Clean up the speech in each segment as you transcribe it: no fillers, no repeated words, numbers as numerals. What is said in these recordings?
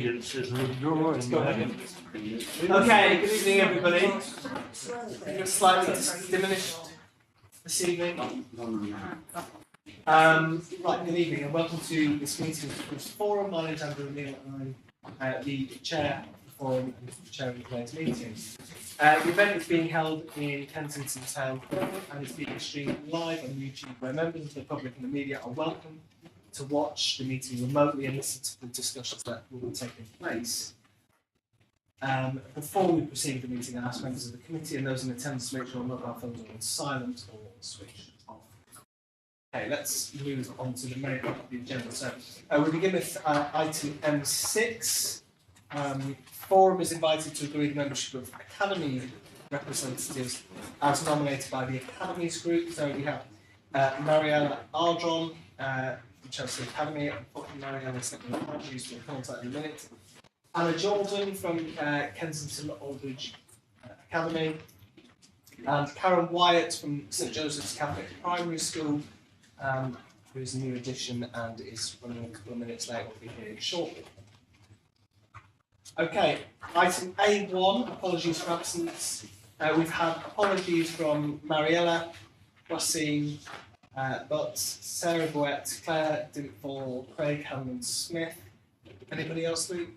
Let's go ahead. Okay, good evening everybody. You're slightly diminished this evening. Right, good evening and welcome to this meeting of the Forum. My name is Andrew Neal and I'm the chair of the forum and the chair of today's meeting. The event is being held in Kensington Town Hall and is being streamed live on YouTube where members of the public and the media are welcome to watch the meeting remotely and listen to the discussions that will be taking place. Before we proceed with the meeting, I ask members of the committee and those in attendance to make sure mobile phones are on silent or switched off. Okay, let's move on to the main part of the agenda. So we begin with item M6. Forum is invited to agree the membership of Academy representatives as nominated by the Academies Group. So we have Mariella Ardron, Chelsea Academy. Unfortunately, Mariella sent me apologies for the contact in a minute. Anna Jordan from Kensington Aldridge Academy, and Karen Wyatt from St Joseph's Catholic Primary School, who is a new addition and is running a couple of minutes late. Will be here shortly. Okay, item A1, apologies for absence. We've had apologies from Mariella, Racine, Butts, Sarah Boette, Claire Dintfall, Craig Hanlon-Smith. Anybody else, Luke?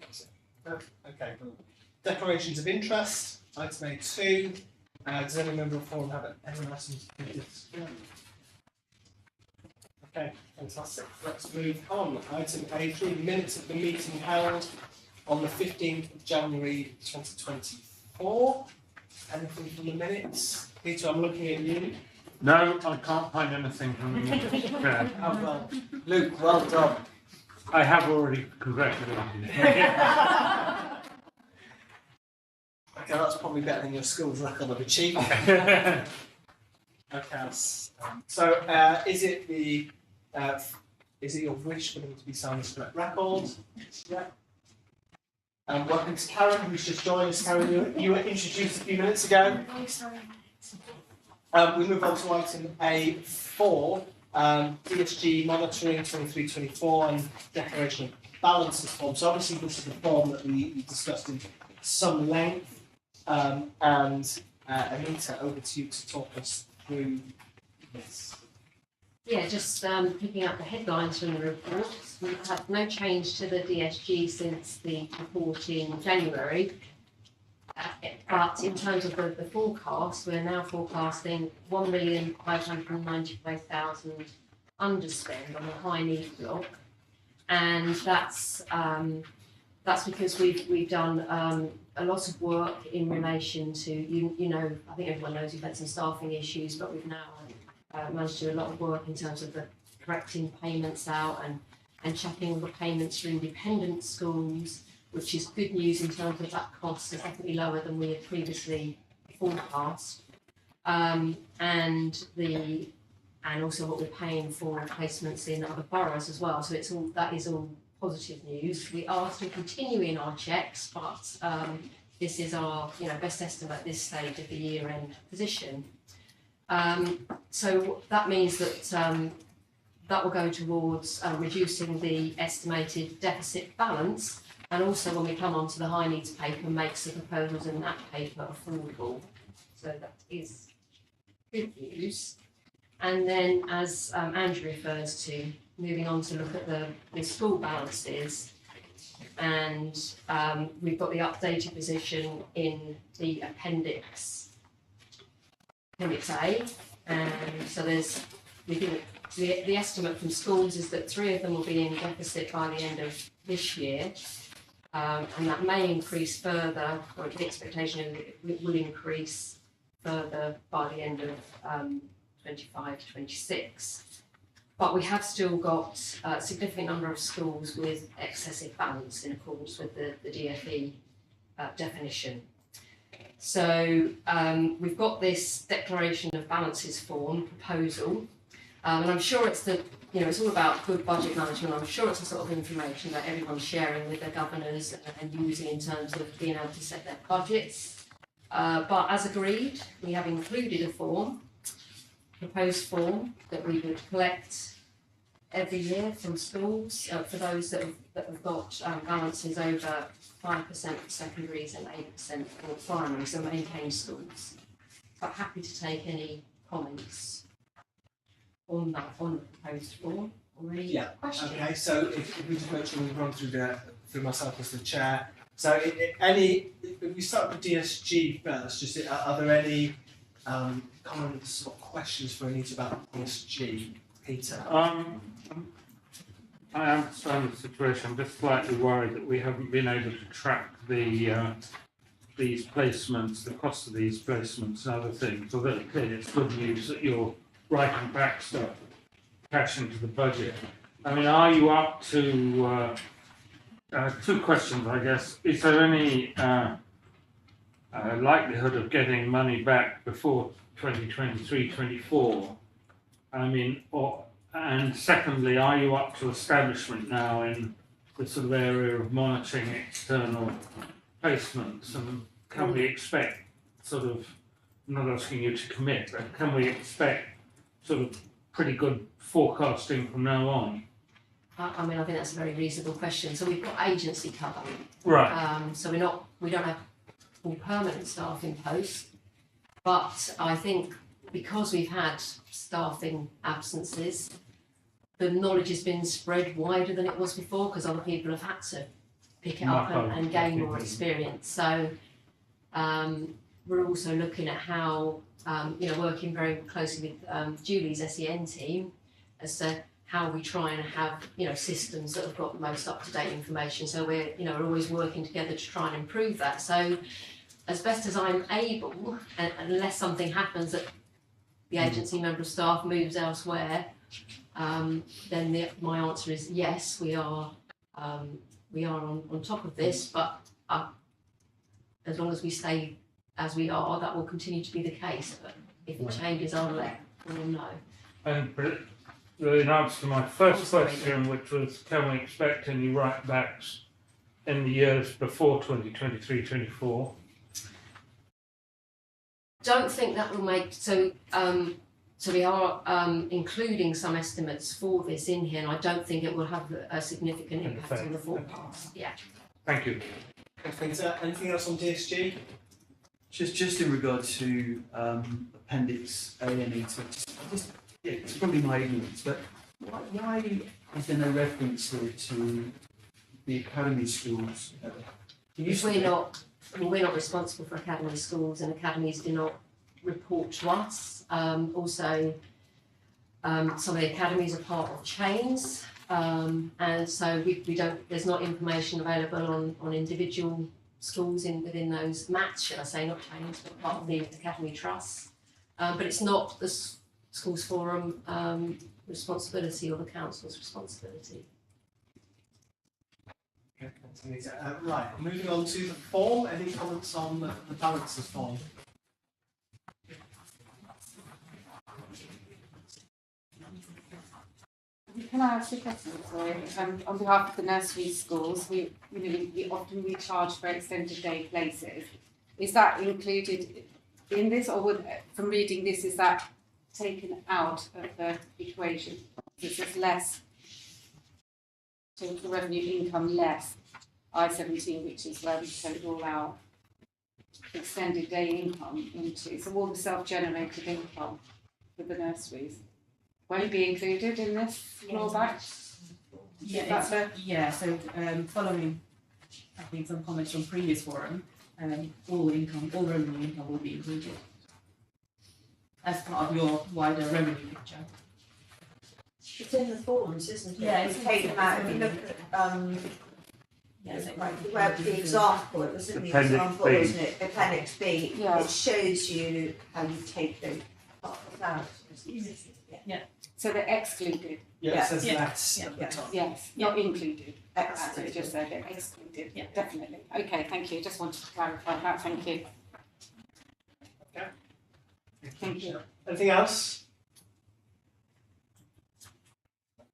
No? Okay, cool. Declarations of interest, item A2. Does any member of the forum have any items to discuss? Okay, fantastic. Let's move on. Item A3, minutes of the meeting held on the 15th of January 2024. Anything from the minutes? Peter, I'm looking at you. No, I can't find anything from the minutes. Yeah. Oh, well. Luke, well done. I have already congratulated you. Okay, that's probably better than your school's record of achievement. Okay, so is it your wish for them to be signed as correct record? Yeah. Welcome to Karen, who's just joined us. Karen, you were introduced a few minutes ago. Oh, sorry. We move on to item A4, DSG monitoring 23-24 and declaration of balances form. So obviously this is the form that we discussed in some length, and Anita, over to you to talk us through this. Yeah, just picking up the headlines from the report. We've had no change to the DSG since the report in January. But in terms of the forecast, we're now forecasting 1,595,000 underspend on the high need block, and that's because we've done a lot of work in relation to you know, I think everyone knows we've had some staffing issues, but we've now managed to do a lot of work in terms of the correcting payments out and checking all the payments for independent schools, which is good news in terms of that cost is definitely lower than we had previously forecast. And also what we're paying for placements in other boroughs as well. So that is all positive news. We are still continuing our checks, but this is our best estimate at this stage of the year-end position. So that means that that will go towards reducing the estimated deficit balance. And also when we come on to the high needs paper, makes the proposals in that paper affordable. So that is good news. And then as Andrew refers to, moving on to look at the school balances. And we've got the updated position in the Appendix A. And so the estimate from schools is that 3 of them will be in deficit by the end of this year. And that may increase further, or the expectation is it will increase further by the end of 25-26. But we have still got a significant number of schools with excessive balance in accordance with the DFE definition. So we've got this declaration of balances form proposal, and I'm sure it's it's all about good budget management. I'm sure it's the sort of information that everyone's sharing with their governors and using in terms of being able to set their budgets. But as agreed, we have included a proposed form that we would collect every year from schools for those that have got balances over 5% for secondaries and 8% for primaries and maintained schools. But happy to take any comments on that, on the proposed form, or any Yeah, questions. Okay, so if we just make sure we run through myself as the chair. So if we start with DSG first, just are there any comments or questions for Anita about DSG? Peter? I understand the situation. I'm just slightly worried that we haven't been able to track these placements, the cost of these placements and other things. Although clearly it's good news that you're writing back stuff, cash into the budget. I mean, are you up to two questions, I guess. Is there any likelihood of getting money back before 2023-24? I mean, and secondly, are you up to establishment now in the sort of area of monitoring external placements? And can we expect sort of, I'm not asking you to commit, but can we expect sort of pretty good forecasting from now on? I mean, I think that's a very reasonable question. So we've got agency cover. Right. So we don't have full permanent staff in post, but I think because we've had staffing absences, the knowledge has been spread wider than it was before because other people have had to pick it up and gain more experience. So we're also looking at how, working very closely with Julie's SEN team as to how we try and have, systems that have got the most up-to-date information. So we're always working together to try and improve that. So as best as I'm able, unless something happens that the agency member of staff moves elsewhere, then my answer is yes, we are on top of this, but as long as we stay as we are, that will continue to be the case. But if it changes, I'll let people know. And in answer to my first question, which was, can we expect any write-backs in the years before 2023-24? Don't think that will make so. So we are including some estimates for this in here, and I don't think it will have a significant impact on the forecast. Yeah. Thank you. Peter, anything else on DSG? Just in regard to Appendix A and E, it's probably my ignorance, but why is there no reference here to the academy schools? We're not responsible for academy schools, and academies do not report to us. Also, some of the academies are part of chains, and so we don't. There's not information available on individual schools within those MATs, should I say, not chains, but part of the academy trusts. But it's not the Schools Forum responsibility or the council's responsibility. Okay, right, moving on to the form. Any comments on the balances form? Can I ask you a question? Sorry. On behalf of the nursery schools, we often charge for extended day places. Is that included in this, or from reading this, is that taken out of the equation? Is this less total revenue income less I-17, which is where we take all our extended day income into? So all the self-generated income for the nurseries won't be included in this clawback? So following, I think, some comments from previous forum, all revenue income will be included as part of your wider revenue picture. It's in the forms, isn't it? Yeah, It's it's taken in the out. If forms. you look at Yes, it where the example, it was in the Appendix example, B. wasn't it? Appendix B. Yeah. It shows you how you take those parts out. So they're excluded? Yeah, it says Yeah. less Yeah. at the top. Yes, not included. As it Excellent. just said, they're excluded. Yeah. Definitely. Okay, thank you. Just wanted to clarify that. Thank you. Thank you. Anything else?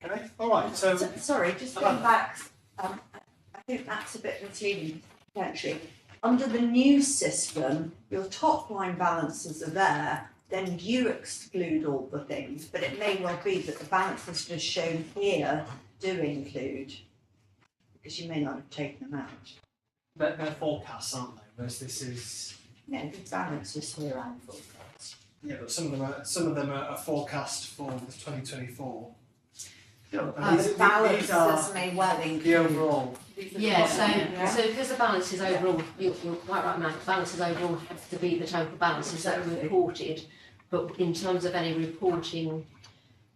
Okay, all right, so Sorry, just going back, I think that's a bit misleading potentially. Under the new system, your top line balances are there, then you exclude all the things, but it may well be that the balances just shown here do include, because you may not have taken them out. They're forecasts, aren't they? Whereas this is, No, the balances here and forecast. yeah, but some of them are forecast for 2024. The these balances are may well include. the overall. Yeah, so because the balances overall, you're quite right, Matt, balances overall have to be the total balances that are reported, but in terms of any reporting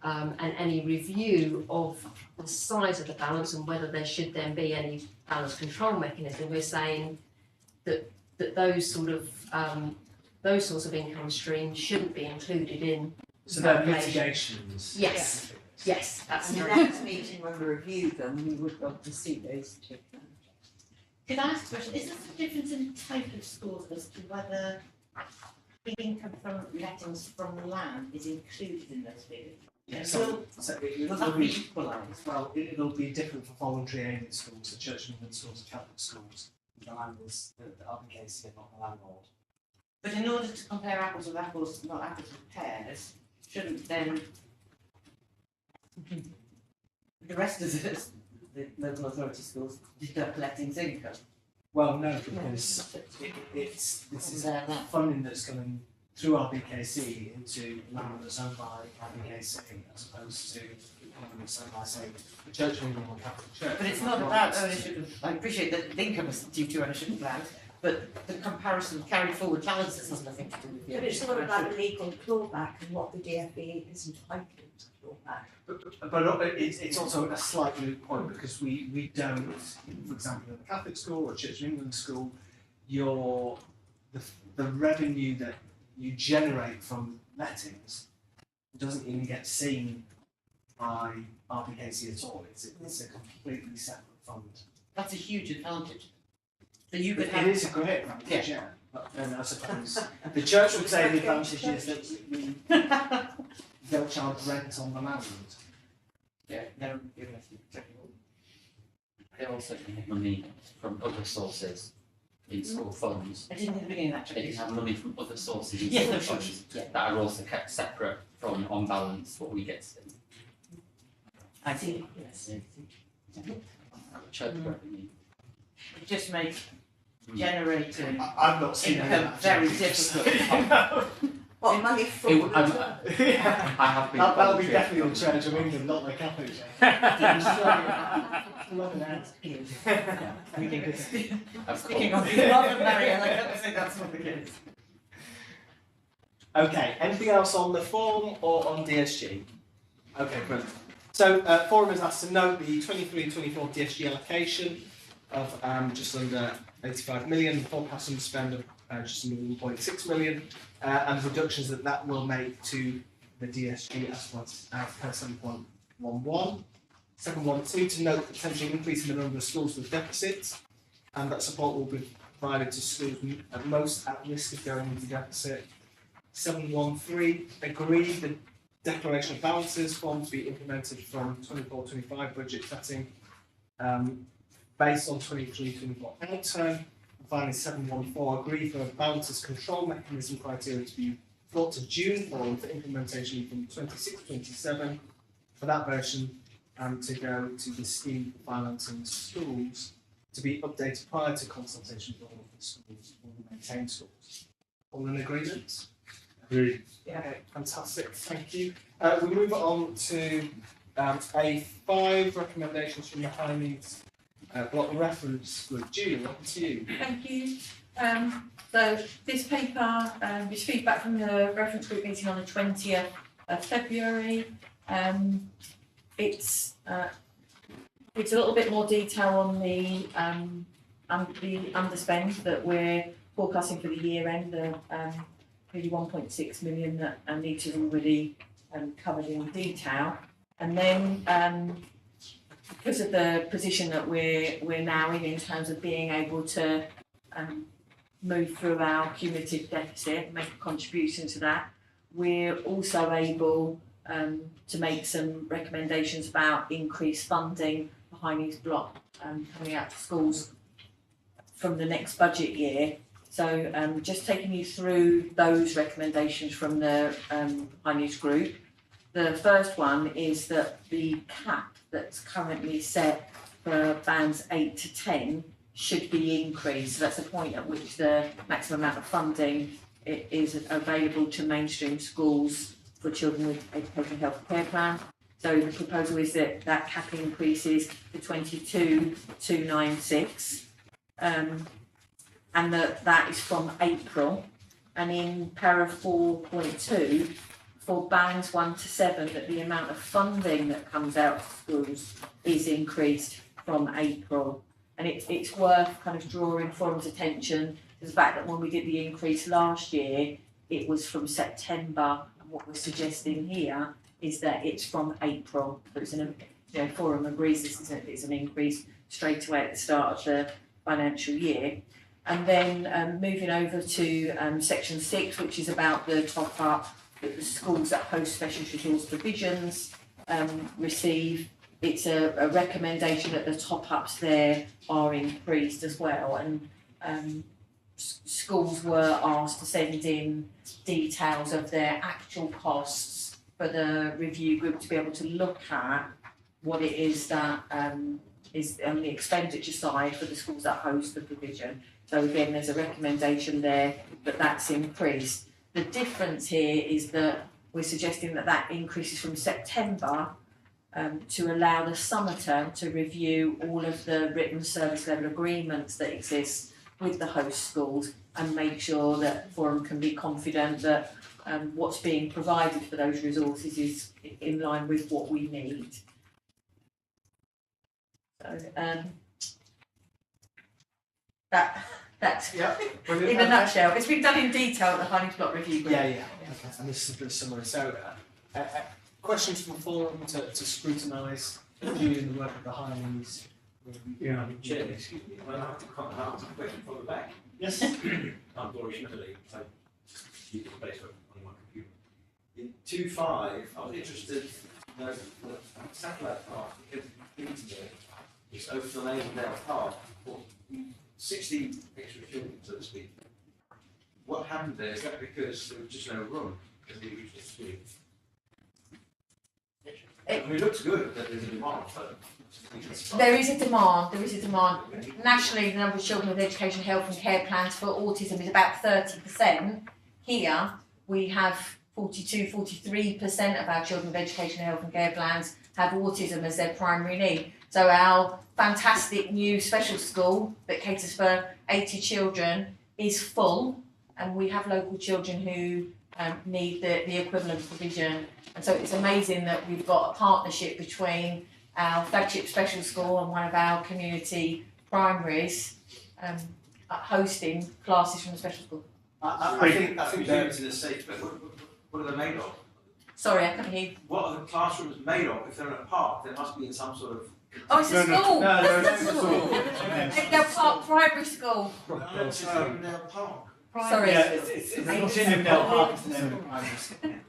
and any review of the size of the balance and whether there should then be any balance control mechanism, we're saying that those sorts of income streams shouldn't be included in. So they're calculation. mitigations. Yes, yes, that's And the correct. next meeting when we review them, we would love to see those taken. Could I ask a question? Is there a difference in type of schools as to whether income from lettings from land is included in those figures? Yeah, so Will it'll that be be, equalised? well, it'll be different for voluntary aided schools, so Church of England schools and Catholic schools. The land is the RBKC and not the landlord. But in order to compare apples with apples, not apples with pears, shouldn't then the rest of the local authority schools deduct lettings income? Well, no, because this is funding that's coming through RBKC into land that's owned by RBKC as opposed to land that's owned by, say, the Church of England or Catholic Church. But it's not about ownership of, I appreciate that the income is due to ownership of land, but the comparison of carried forward balances has nothing to do with the But it's ownership all of about legal clawback and what the DFE is entitled to clawback. But it's also a slight moot point because we don't, for example, in a Catholic school or a Church of England school, the revenue that you generate from lettings doesn't even get seen by RBKC at all. It's a completely separate fund. That's a huge advantage. So you could It have. is a great advantage, yeah. But then I suppose the church would say the advantage is that they'll charge rent on the land. Yeah, no, you're going to be technical. They also can get money from other sources in school funds. I didn't at the beginning of that. They can have money from other sources in Yes, school no, sure. funds that are also kept separate from on balance what we get. I see, yes. Church revenue. It just makes generating I've not seen any of income that. very difficult. What money It, from? I have been. That'll be volunteering. definitely the Church of England, not the Catholic Church. Of Speaking course. of the love of Marianne, I have to say that's not the case. Okay, anything else on the form or on DSG? Okay, brilliant. So, Forum has asked to note the 23-24 DSG allocation of just under 85 million, forecast spend of just under 1.6 million, and the reductions that will make to the DSG as per 7.11. Second one, to note the potential increase in the number of schools with deficits, and that support will be provided to schools at most at risk of going into deficit. 713, agree the declaration of balances form to be implemented from 24-25 budget setting based on 23-24 outturn. And finally, 714, agree for a balances control mechanism criteria to be brought to June form for implementation from 26-27 for that version to go to the scheme for financing schools to be updated prior to consultation with all of the schools or the maintained schools. All in agreement? Agreed. Okay, fantastic, thank you. We move on to A5 recommendations from the High Needs Block Reference Group. Julie, over to you. Thank you. So this paper is feedback from the reference group meeting on the 20th of February. It's a little bit more detail on the underspend that we're forecasting for the year end, the really 1.6 million that Anita's already covered in detail. And then because of the position that we're now in terms of being able to move through our cumulative deficit, make a contribution to that, we're also able to make some recommendations about increased funding behind these block coming out to schools from the next budget year So just taking you through those recommendations from the High Needs Group. The first one is that the cap that's currently set for bands 8 to 10 should be increased. So that's the point at which the maximum amount of funding is available to mainstream schools for children with education health care plan. So the proposal is that that cap increases to 22,296, and that is from April. And in para 4.2, for bands 1 to 7, that the amount of funding that comes out to schools is increased from April. And it's worth kind of drawing forum's attention to the fact that when we did the increase last year, it was from September, and what we're suggesting here is that it's from April. So it's forum agrees this is an increase straight away at the start of the financial year. And then moving over to section 6, which is about the top up that the schools that host special resource provisions receive. It's a recommendation that the top ups there are increased as well, and schools were asked to send in details of their actual costs for the review group to be able to look at what it is that is on the expenditure side for the schools that host the provision. So again, there's a recommendation there that that's increased. The difference here is that we're suggesting that that increases from September to allow the summer term to review all of the written service level agreements that exist with the host schools and make sure that Forum can be confident that what's being provided for those resources is in line with what we need. So that's Yeah. in a nutshell. It's been done in detail at the High Needs Block Review Group. Yeah. Okay. And this is a bit similar. So, questions from the forum to scrutinise doing the work of the High Needs. Yeah. Chair, excuse me, I have to come out to question from the back. Yes. I'm Dory Italy, so keep the space on my computer. In 2.5, I was interested to know the satellite park, because it's over the Avondale Park for 60 extra children, so to speak. What happened there? Is that because there was just no room because the original school? I mean, it looks good that there's a demand, but There is a demand. Nationally, the number of children with education, health and care plans for autism is about 30%. Here, we have 43% of our children with education, health and care plans have autism as their primary need. So our fantastic new special school that caters for 80 children is full, and we have local children who need the equivalent provision. And so it's amazing that we've got a partnership between our flagship special school and one of our community primaries hosting classes from the special school. I think units in the States, but what are they made of? Sorry, I couldn't hear you. What are the classrooms made of? If they're in a park, they must be in some sort of. Oh, it's a school! No, It's a school! Avondale Park Primary School. Avondale Park. Sorry. Yeah, it's not in Avondale Park, it's in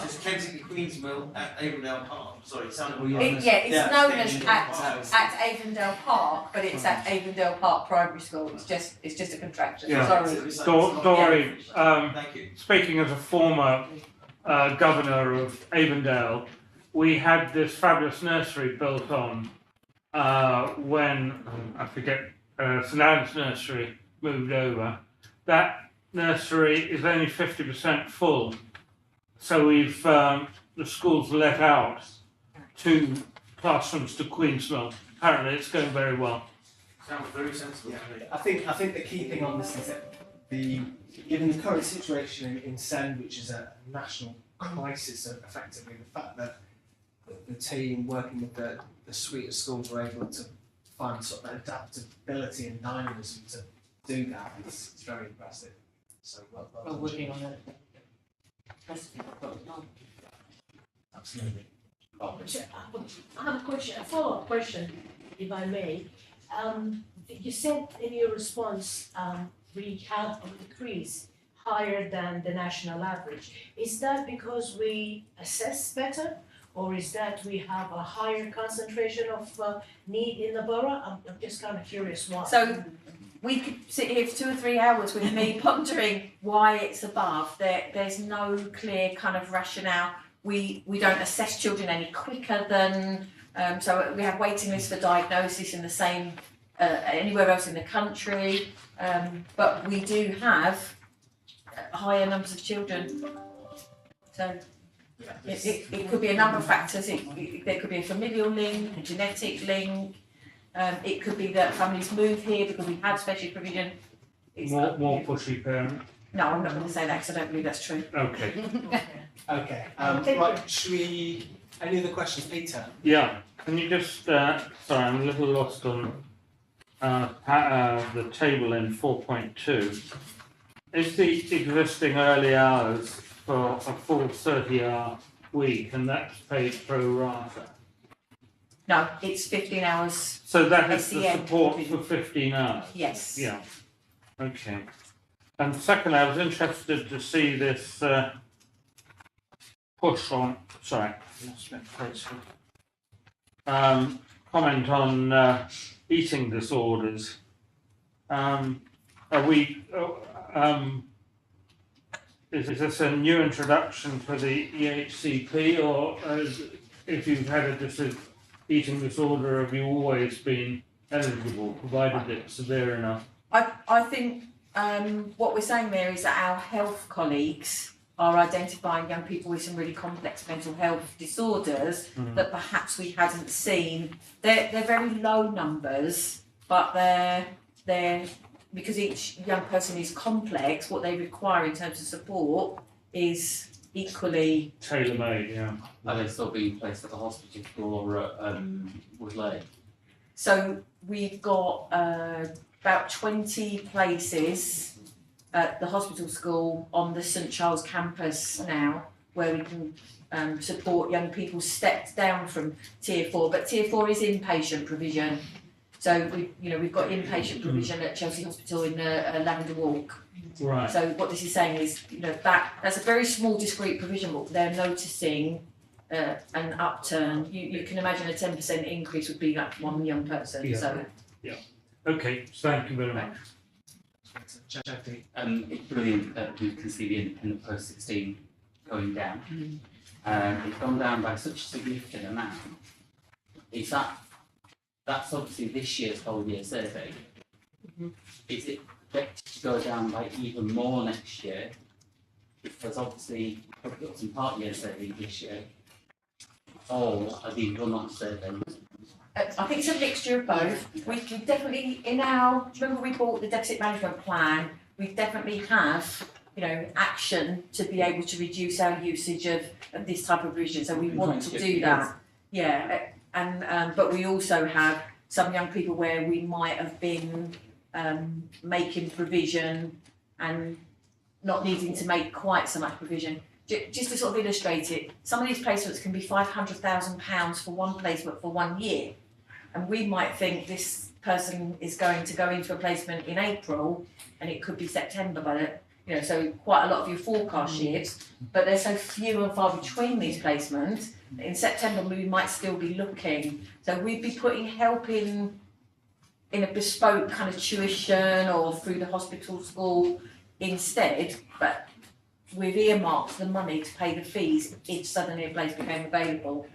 Just Kensington Queensmill at Avondale Park. Sorry, it sounded weird. It's known as at Avondale Park, but it's at Avondale Park Primary School. It's just a contraction. Yeah. Sorry. Dory, Thank you. speaking as a former governor of Avondale, we had this fabulous nursery built on when, I forget, St Anne's Nursery moved over. That nursery is only 50% full. So we've, the school's let out 2 classrooms to Queensmill. Apparently it's going very well. Sounds very sensible. I think the key thing on this is that given the current situation in SEND, which is a national crisis, effectively the fact that the team working with the suite of schools were able to find sort of adaptability and dynamism to do that, it's very impressive. So well We're done. working on it. Absolutely. I have a question, a follow-up question, if I may. You said in your response, we have a decrease higher than the national average. Is that because we assess better, or is that we have a higher concentration of need in the borough? I'm just kind of curious why. So we could sit here for 2 or 3 hours with me pondering why it's above. There's no clear kind of rationale. We don't assess children any quicker than, so we have waiting lists for diagnosis in the same, anywhere else in the country. But we do have higher numbers of children. So it could be a number of factors. There could be a familial link, a genetic link. It could be that families move here because we have special provision. More pushy parent. No, I'm not going to say that because I don't believe that's true. Okay. Okay, right, should we, any other questions, Peter? Yeah. Can you just sorry, I'm a little lost on the table in 4.2. Is the existing early hours for a full 30-hour week, and that's paid pro rata? No, it's 15 hours. So that is the SEN support provision. for 15 hours? Yes. Yeah. Okay. And secondly, I was interested to see this push on, sorry, lost my place here. Comment on eating disorders. Are we, is this a new introduction for the EHCP, or if you've had a eating disorder, have you always been eligible, provided it's severe enough? I think what we're saying there is that our health colleagues are identifying young people with some really complex mental health disorders that perhaps we hadn't seen. They're very low numbers, but they're because each young person is complex, what they require in terms of support is equally Tailor-made, yeah. Are they still being placed at the hospital or at Woodley? So we've got about 20 places at the hospital school on the St Charles campus now, where we can support young people stepped down from Tier 4. But Tier 4 is inpatient provision. So we've got inpatient provision at Chelsea Hospital in Lavender Walk. Right. So what this is saying is, that's a very small discrete provision, but they're noticing an upturn. You can imagine a 10% increase would be like one young person. Yeah. So Okay, thank you very much. It's brilliant that we can see the independent post-16 going down. It's gone down by such a significant amount. Is that's obviously this year's whole year survey. Is it expected to go down by even more next year? Because obviously we've got some part year survey this year. Or are these run-on surveys? I think it's a mixture of both. We can definitely, remember we bought the deficit management plan, we definitely have, action to be able to reduce our usage of this type of provision, so we want to do that. Yeah, and but we also have some young people where we might have been making provision and not needing to make quite so much provision. Just to sort of illustrate it, some of these placements can be £500,000 for one placement for 1 year. And we might think this person is going to go into a placement in April and it could be September by the, so quite a lot of your forecast years, but they're so few and far between these placements. In September we might still be looking. So we'd be putting help in a bespoke kind of tuition or through the hospital school instead, but we've earmarked the money to pay the fees if suddenly a place became available.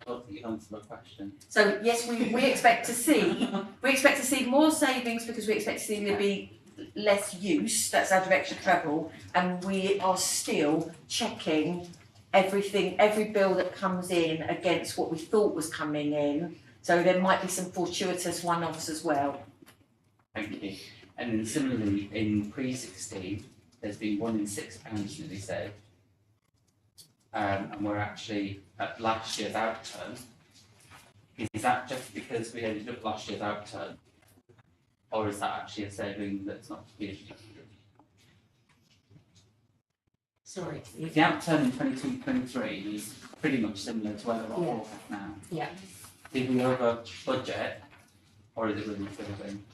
I don't think you've answered my question. So yes, we expect to see more savings because we expect to see there be less use. That's our direction of travel, and we are still checking everything, every bill that comes in against what we thought was coming in. So there might be some fortuitous one-offs as well. Thank you. And then similarly, in pre-16, there's been £1 in £6 nearly saved. And we're actually at last year's outturn. Is that just because we ended up last year's outturn? Or is that actually a saving that's not being adjusted? Sorry. The outturn in 22-23 is pretty much similar to where we're at now. Yeah. Did we over budget, or is it really saving?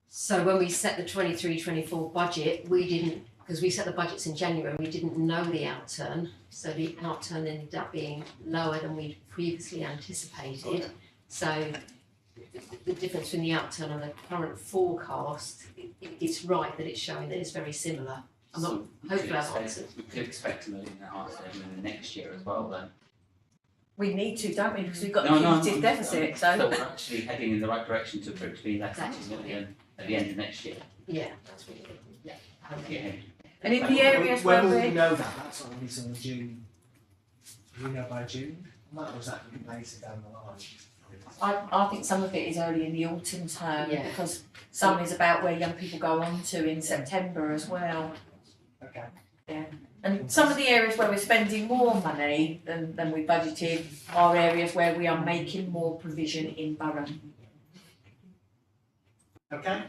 So when we set the 23-24 budget, we didn't, because we set the budgets in January, we didn't know the outturn. So the outturn ended up being lower than we previously anticipated. So the difference between the upturn and the current forecast, it's right that it's showing that it's very similar. I'm not, hopefully I've answered. We could expect $1.5 million in the next year as well then. We need to, don't we, because we've got No, the no, cumulative deficit, So so. we're actually heading in the right direction to be less than Exactly. $2 million at the end of next year. Yeah, that's really good, yeah. Yeah. And in the areas where When will we we're, know that? That's not gonna be sort of June. Do we know by June? That was that later down the line. I think some of it is early in the autumn term, Yeah. because some is about where young people go on to in September as well. Okay. Yeah, and some of the areas where we're spending more money than we budgeted are areas where we are making more provision in borough. Okay.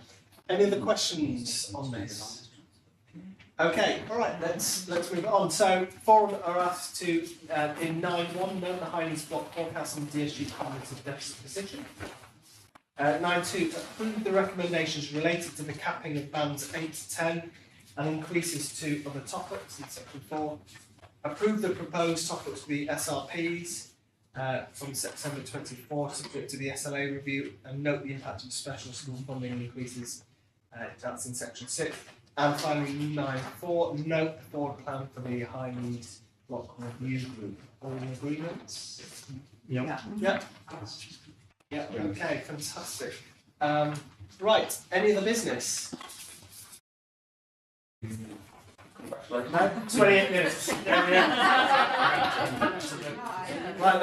Any other questions on this? Okay, all right, let's move on. So forum are asked to, in 9.1, note the High Needs block forecast on DSG cognitive deficit position. 9.2, approve the recommendations related to the capping of bands 8 to 10 and increases to other top-ups in section 4. Approve the proposed top-ups for the SRPs from September 24, subject to the SLA review, and note the impact of special school funding increases. That's in section 6. And finally, 9.4, note the forward plan for the high needs block review group. All in agreement? Yep. Yep. Yep, okay, fantastic. Right, any other business? No, 28 minutes. Right,